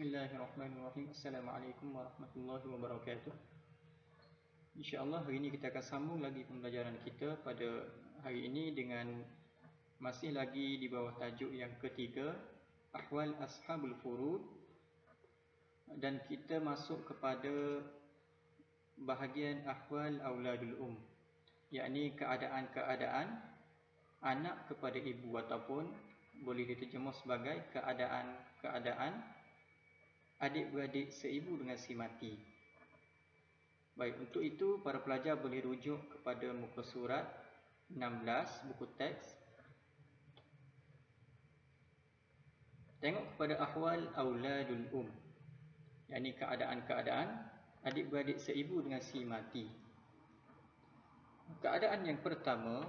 Bismillahirrahmanirrahim. Assalamualaikum warahmatullahi wabarakatuh. InsyaAllah hari ini kita akan sambung lagi pembelajaran kita pada hari ini dengan masih lagi di bawah tajuk yang ketiga, Ahwal Ashabul Furud, dan kita masuk kepada bahagian Ahwal Auladul yakni keadaan-keadaan anak kepada ibu, ataupun boleh diterjemah sebagai keadaan-keadaan adik-beradik seibu dengan si mati. Baik, untuk itu para pelajar boleh rujuk kepada muka surat 16 buku teks. Tengok kepada ahwal auladul yakni keadaan-keadaan adik-beradik seibu dengan si mati. Keadaan yang pertama,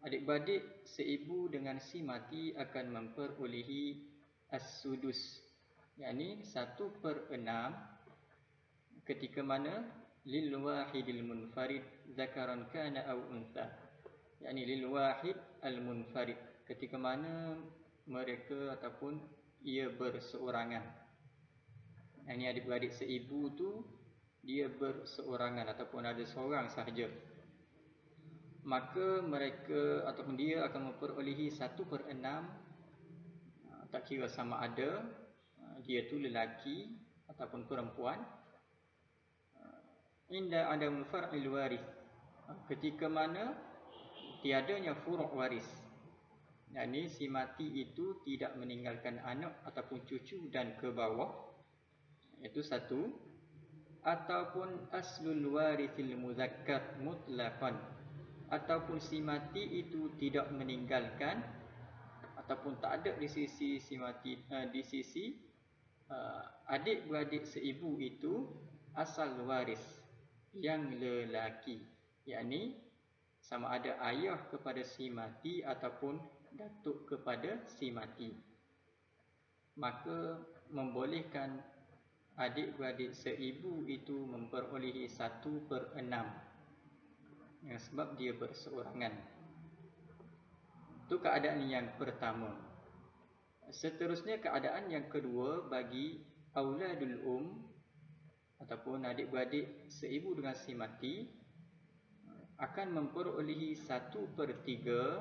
adik-beradik seibu dengan si mati akan memperolehi as-sudus, yakni 1/6 ketika mana lil wahidil munfarid zakaran kana aw untha, yakni lil wahid al munfarid, ketika mana mereka ataupun ia berseorangan. Ini adik-beradik seibu tu dia berseorangan ataupun ada seorang sahaja, maka mereka ataupun dia akan memperolehi 1/6, tak kira sama ada dia tu lelaki ataupun perempuan. Inda adamul far'il waris, ketika mana tiadanya furu' waris, yakni si mati itu tidak meninggalkan anak ataupun cucu dan ke bawah, itu satu. Ataupun aslul warithil muzakkar mutlaqan, ataupun si mati itu tidak meninggalkan ataupun tak ada di sisi si mati, di sisi adik-beradik seibu itu asal waris yang lelaki, yakni sama ada ayah kepada si mati ataupun datuk kepada si mati, maka membolehkan adik-beradik seibu itu memperolehi 1/6, ya, sebab dia berseorangan. Itu keadaan yang pertama. Seterusnya keadaan yang kedua bagi auladul ataupun adik-beradik seibu dengan si mati akan memperolehi 1/3,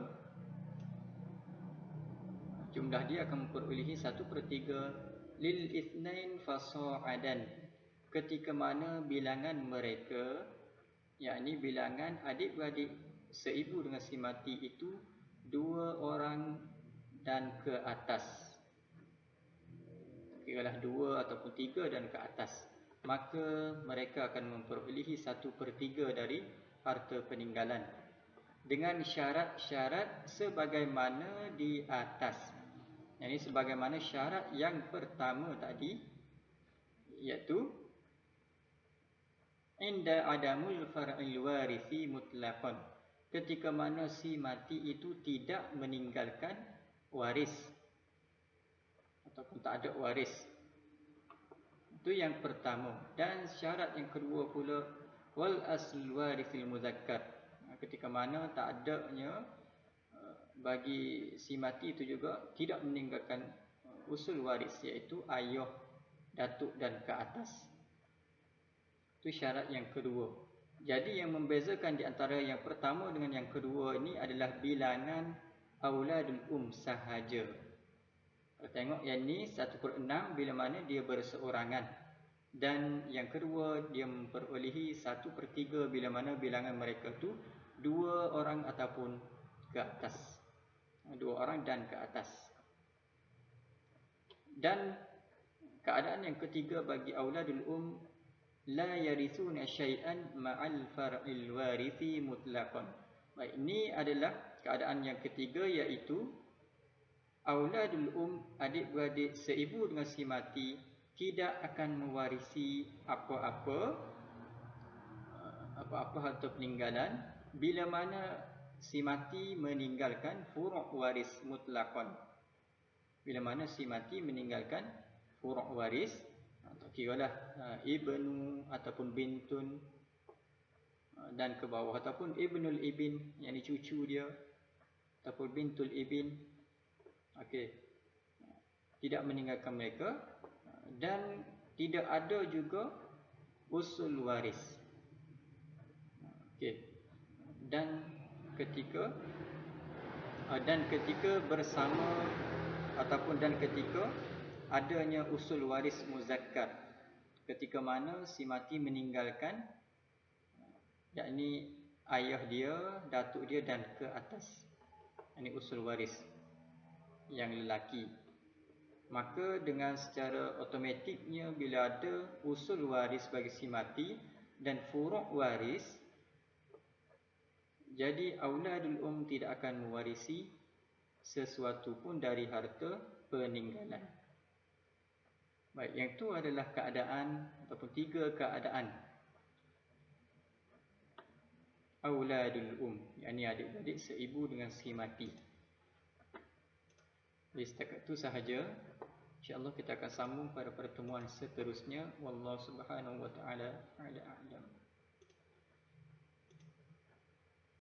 jumlah dia akan memperolehi 1/3 lil ithnain fasa'adan, ketika mana bilangan mereka, yakni bilangan adik-beradik seibu dengan si mati itu 2 orang dan ke atas, kiralah 2 ataupun 3 dan ke atas, maka mereka akan memperolehi 1/3 dari harta peninggalan dengan syarat-syarat sebagaimana di atas. Ini sebagaimana syarat yang pertama tadi, iaitu inda adamul far'il warithi mutlaqan, ketika mana si mati itu tidak meninggalkan waris ataupun tak ada waris. Itu yang pertama. Dan syarat yang kedua pula wal aslul warithil muzakkar, ketika mana tak adanya bagi si mati itu juga tidak meninggalkan usul waris, iaitu ayah, datuk dan ke atas. Itu syarat yang kedua. Jadi yang membezakan di antara yang pertama dengan yang kedua ini adalah bilangan auladul sahaja. Tengok yang ni 1/6 bila mana dia berseorangan, dan yang kedua dia memperolehi 1/3 bila mana bilangan mereka tu 2 orang ataupun ke atas, 2 orang dan ke atas. Dan keadaan yang ketiga bagi auladul la yarithuna syai'an ma'al far'il warithi mutlaqan. Baik, ini adalah keadaan yang ketiga, iaitu auladul adik-beradik seibu dengan si mati tidak akan mewarisi apa-apa harta peninggalan bila mana si mati meninggalkan furu' waris mutlaqan. Bila mana si mati meninggalkan furu' waris, kiralah ibnu ataupun bintun dan ke bawah, ataupun ibnul ibn, yakni cucu dia, ataupun bintul ibn. Okey, tidak meninggalkan mereka, dan tidak ada juga usul waris. Okey. Dan ketika bersama ataupun dan ketika adanya usul waris muzakkar, ketika mana si mati meninggalkan, yakni ayah dia, datuk dia dan ke atas, ini usul waris yang lelaki, maka dengan secara automatiknya bila ada usul waris bagi si mati dan furu' waris, jadi auladul tidak akan mewarisi sesuatu pun dari harta peninggalan. Baik, yang itu adalah keadaan ataupun 3 keadaan auladul yakni adik-adik seibu dengan si mati. Jadi setakat itu sahaja. InsyaAllah kita akan sambung pada pertemuan seterusnya. Wallahu subhanahu wa ta'ala a'lam.